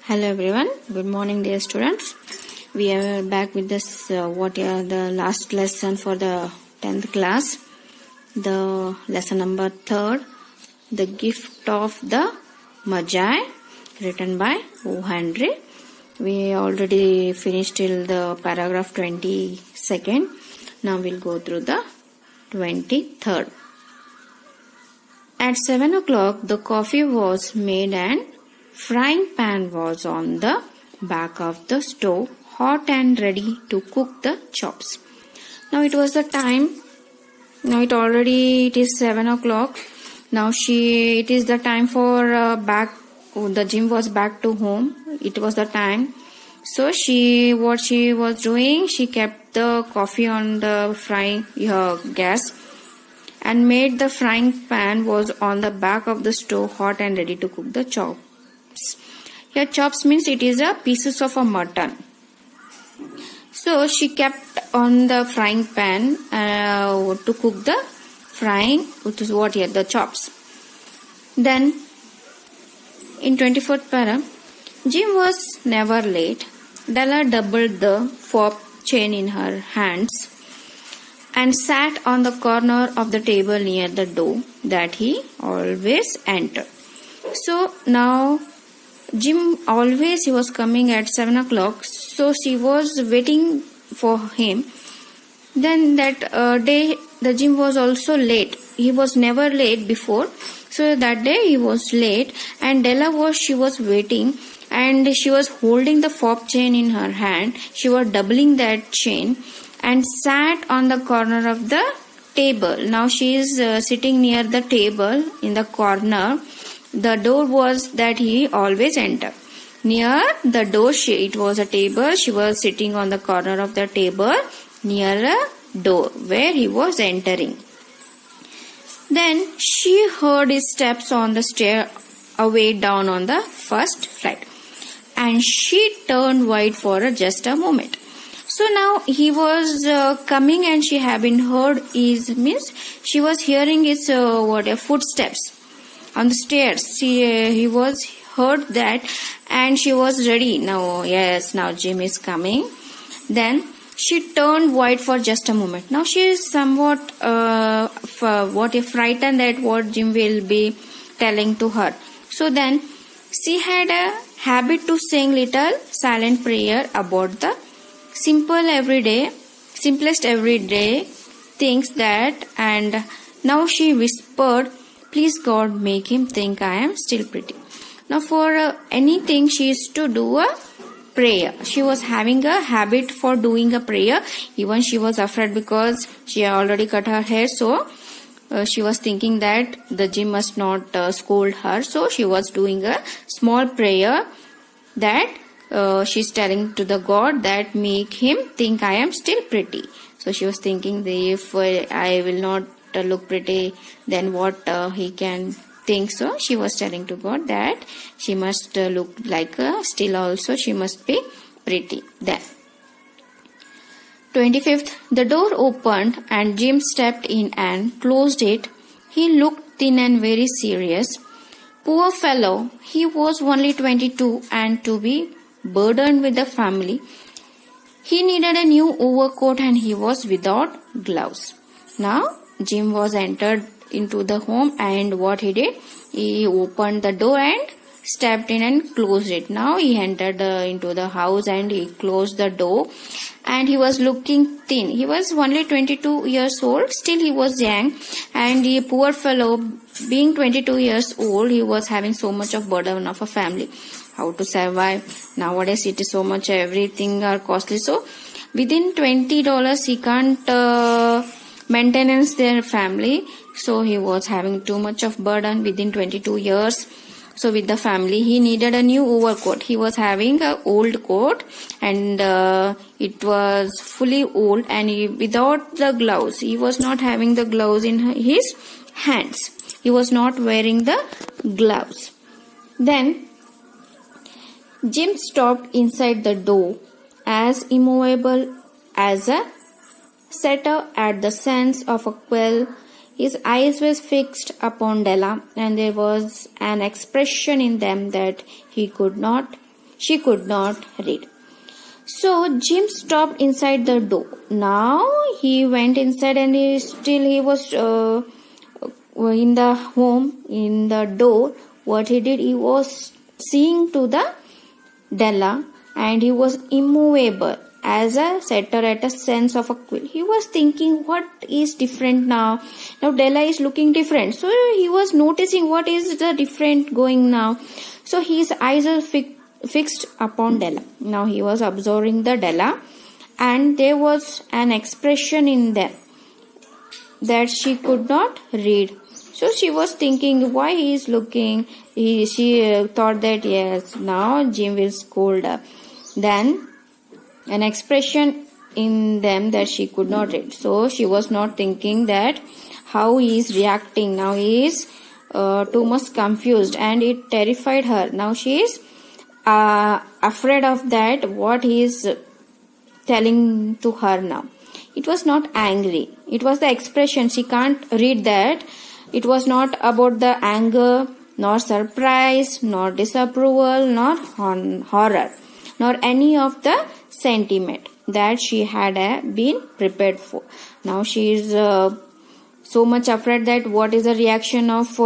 Hello everyone, good morning dear students. We are back with this what are the last lesson for the 10th class. The lesson number 3rd, The Gift of the Magi, written by O. Henry. We already finished till the paragraph 22nd. Now we'll go through the 23rd. At 7 o'clock the coffee was made and frying pan was on the back of the stove, hot and ready to cook the chops. Now it was the time. Now it is 7 o'clock. Now it is the time for back. The Jim was back to home. It was the time. So what she was doing, she kept the coffee on the frying gas and made the frying pan was on the back of the stove, hot and ready to cook the chops. Here chops means it is a pieces of a mutton. So she kept on the frying pan to cook the frying, which is what here, the chops. Then in 24th para, Jim was never late. Della doubled the fob chain in her hands and sat on the corner of the table near the door that he always entered. So now Jim he was coming at 7 o'clock, so she was waiting for him. Then that day the Jim was also late. He was never late before, so that day he was late, and she was waiting and she was holding the fob chain in her hand. She was doubling that chain and sat on the corner of the table. Now she is sitting near the table in the corner. The door was that he always entered. Near the door, it was a table. She was sitting on the corner of the table near a door where he was entering. Then she heard his steps on the stair away down on the first flight, and she turned white for just a moment. So now he was coming, and she had been heard she was hearing his footsteps on the stairs. He was heard that, and she was ready. Now Jim is coming. Then she turned white for just a moment. Now she is somewhat frightened that what Jim will be telling to her. So then she had a habit to sing little silent prayer about the simplest everyday things that, and now she whispered, "Please God, make him think I am still pretty." Now for anything she used to do a prayer. She was having a habit for doing a prayer. Even she was afraid because she already cut her hair, so she was thinking that the Jim must not scold her. So she was doing a small prayer that she's telling to the God that make him think I am still pretty. So she was thinking that if I will not look pretty, then what he can think. So she was telling to God that she must look like still also she must be pretty. Then 25th, the door opened and Jim stepped in and closed it. He looked thin and very serious. Poor fellow, he was only 22, and to be burdened with the family, he needed a new overcoat and he was without gloves. Now Jim was entered into the home, and what he did, he opened the door and stepped in and closed it. Now he entered into the house and he closed the door, and he was looking thin. He was only 22 years old, still he was young, and the poor fellow, being 22 years old, he was having so much of burden of a family. How to survive? Nowadays it is so much, everything are costly. So within $20 he can't maintenance their family. So he was having too much of burden within 22 years. So with the family, he needed a new overcoat. He was having an old coat, and it was fully old, and without the gloves. He was not having the gloves in his hands. He was not wearing the gloves. Then Jim stopped inside the door, as immovable as a setter at the sense of a quail. His eyes were fixed upon Della, and there was an expression in them that he could not she could not read. So Jim stopped inside the door. Now he went inside and he was in the home, in the door. What he did, he was seeing to the Della, and he was immovable as a setter at a sense of a quill. He was thinking, what is different now? Now Della is looking different. So he was noticing what is the different going now. So his eyes are fixed upon Della. Now he was observing the Della, and there was an expression in them that she could not read. So she was thinking why he is looking. She thought that yes, now Jim will scold her. Then an expression in them that she could not read. So she was not thinking that how he is reacting. Now he is too much confused, and it terrified her. Now she is afraid of that what he is telling to her now. It was not angry. It was the expression. She can't read that. It was not about the anger, nor surprise, nor disapproval, nor horror, nor any of the sentiment that she had been prepared for. Now she is so much afraid that what is the reaction of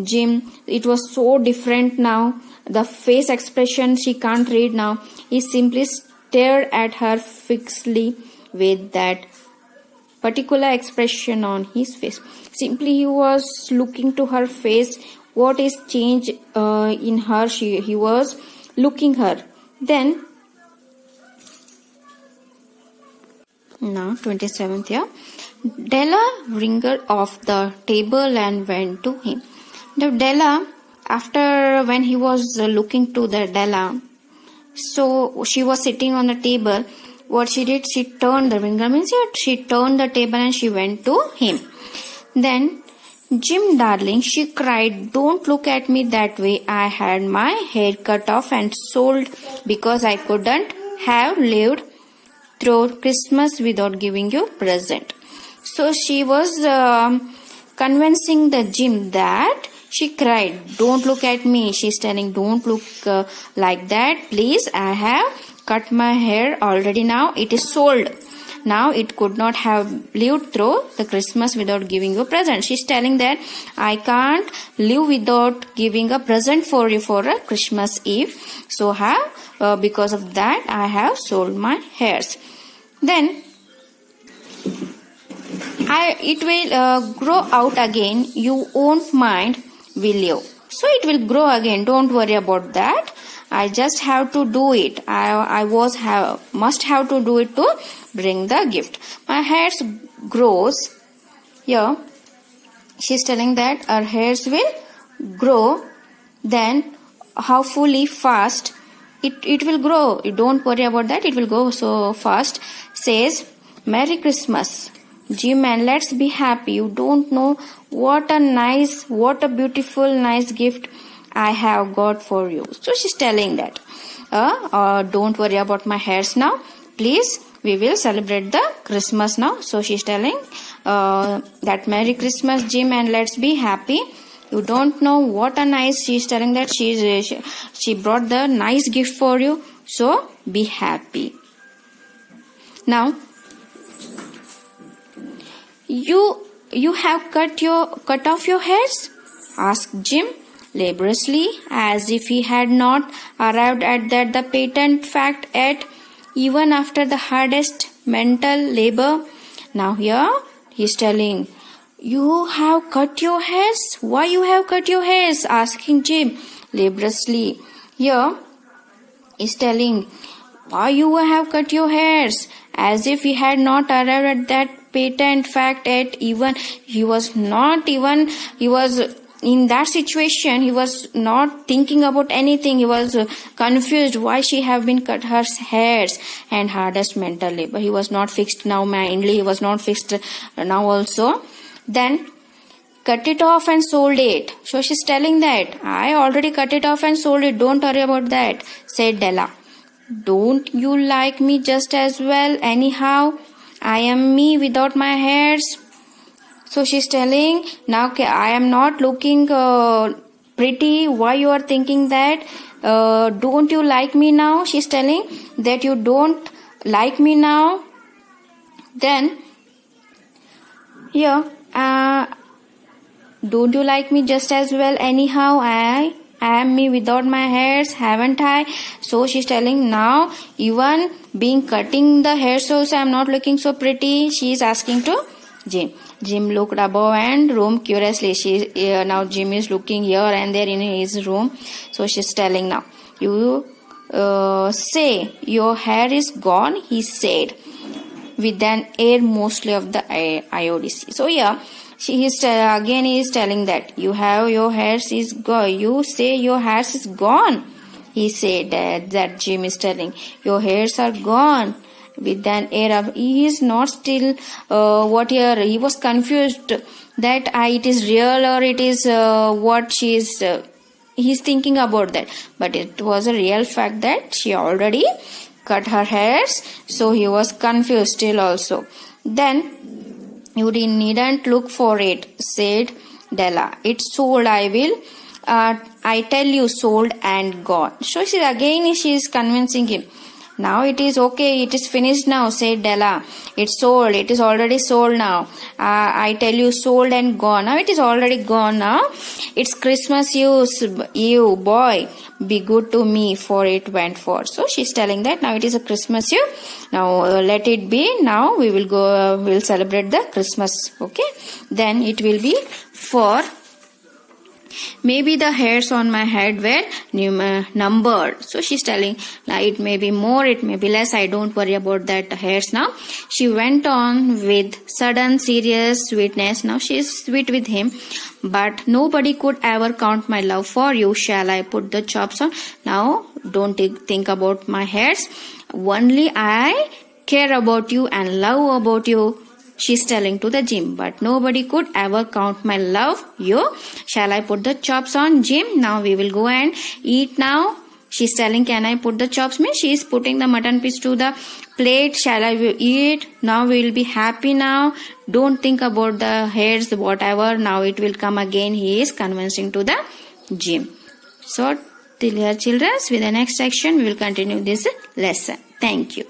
Jim. It was so different now. The face expression she can't read now. He simply stared at her fixedly with that particular expression on his face. Simply he was looking to her face. What is changed in her? He was looking her. Then now 27th year, Della wrinkled off the table and went to him. Now Della, after when he was looking to the Della, so she was sitting on the table. What she did, she turned the wrinkle, means she turned the table and she went to him. Then, Jim darling, she cried, don't look at me that way. I had my hair cut off and sold because I couldn't have lived through Christmas without giving you present. So she was convincing the Jim that she cried, don't look at me. She's telling, don't look like that. Please, I have cut my hair already now. It is sold. Now it could not have lived through the Christmas without giving you a present. She's telling that I can't live without giving a present for you for a Christmas Eve. So because of that I have sold my hairs. Then it will grow out again. You won't mind, will you? So it will grow again. Don't worry about that. I just have to do it. Must have to do it to bring the gift. My hairs grows. Here, she's telling that her hairs will grow. Then, how fully fast it will grow. You don't worry about that. It will go so fast. Says, Merry Christmas, Jim, and let's be happy. You don't know what a beautiful, nice gift I have got for you. So she's telling that don't worry about my hairs now. Please, we will celebrate the Christmas now. So she's telling that Merry Christmas, Jim, and let's be happy. You don't know what a nice. She's telling that she brought the nice gift for you. So be happy. Now you have cut off your hairs? Asked Jim laboriously, as if he had not arrived at that the patent fact yet, even after the hardest mental labor. Now here he's telling, you have cut your hairs? Why you have cut your hairs? Asking Jim laboriously. Here he's telling, why you have cut your hairs? As if he had not arrived at that patent fact yet, even he was in that situation. He was not thinking about anything. He was confused why she have been cut her hairs, and hardest mental labor. He was not fixed now mindly. He was not fixed now also. Then cut it off and sold it. So she's telling that I already cut it off and sold it. Don't worry about that, said Della. Don't you like me just as well anyhow? I am me without my hairs. So she's telling, now I am not looking pretty. Why you are thinking that? don't you like me now? She's telling that you don't like me now. Then here, don't you like me just as well anyhow? I am me without my hairs, haven't I? So she's telling now, even being cutting the hairs also, I'm not looking so pretty. She is asking to Jim. Jim looked above and room curiously. Now Jim is looking here and there in his room. So she's telling now, you say your hair is gone, he said, with an air mostly of the IODC. So yeah, he is telling that you have your hairs is gone. You say your hairs is gone. He said that Jim is telling your hairs are gone with an air of. He is not still what here. He was confused that it is real or it is what she is. He's thinking about that, but it was a real fact that she already cut her hairs. So he was confused still also. Then you needn't look for it, said Della. It's sold, I will. I tell you, sold and gone. So she is convincing him. Now it is okay, it is finished now, said Della. It's sold, it is already sold now. I tell you, sold and gone. Now it is already gone now. It's Christmas Eve, boy. Be good to me, for it went for. So she's telling that now it is a Christmas Eve. Now let it be. Now we will go, we'll celebrate the Christmas. Okay. Then it will be for. Maybe the hairs on my head were numbered. So she's telling, now it may be more, it may be less. I don't worry about that hairs now. She went on with sudden serious sweetness. Now she is sweet with him. But nobody could ever count my love for you. Shall I put the chops on? Now don't think about my hairs. Only I care about you and love about you. She's telling to the Jim, but nobody could ever count my love. You, shall I put the chops on, Jim? Now we will go and eat now. She's telling, can I put the chops? Means she is putting the mutton piece to the plate. Shall I eat? Now we will be happy now. Don't think about the hairs, whatever. Now it will come again. He is convincing to the Jim. So till here, children, with the next section, we will continue this lesson. Thank you.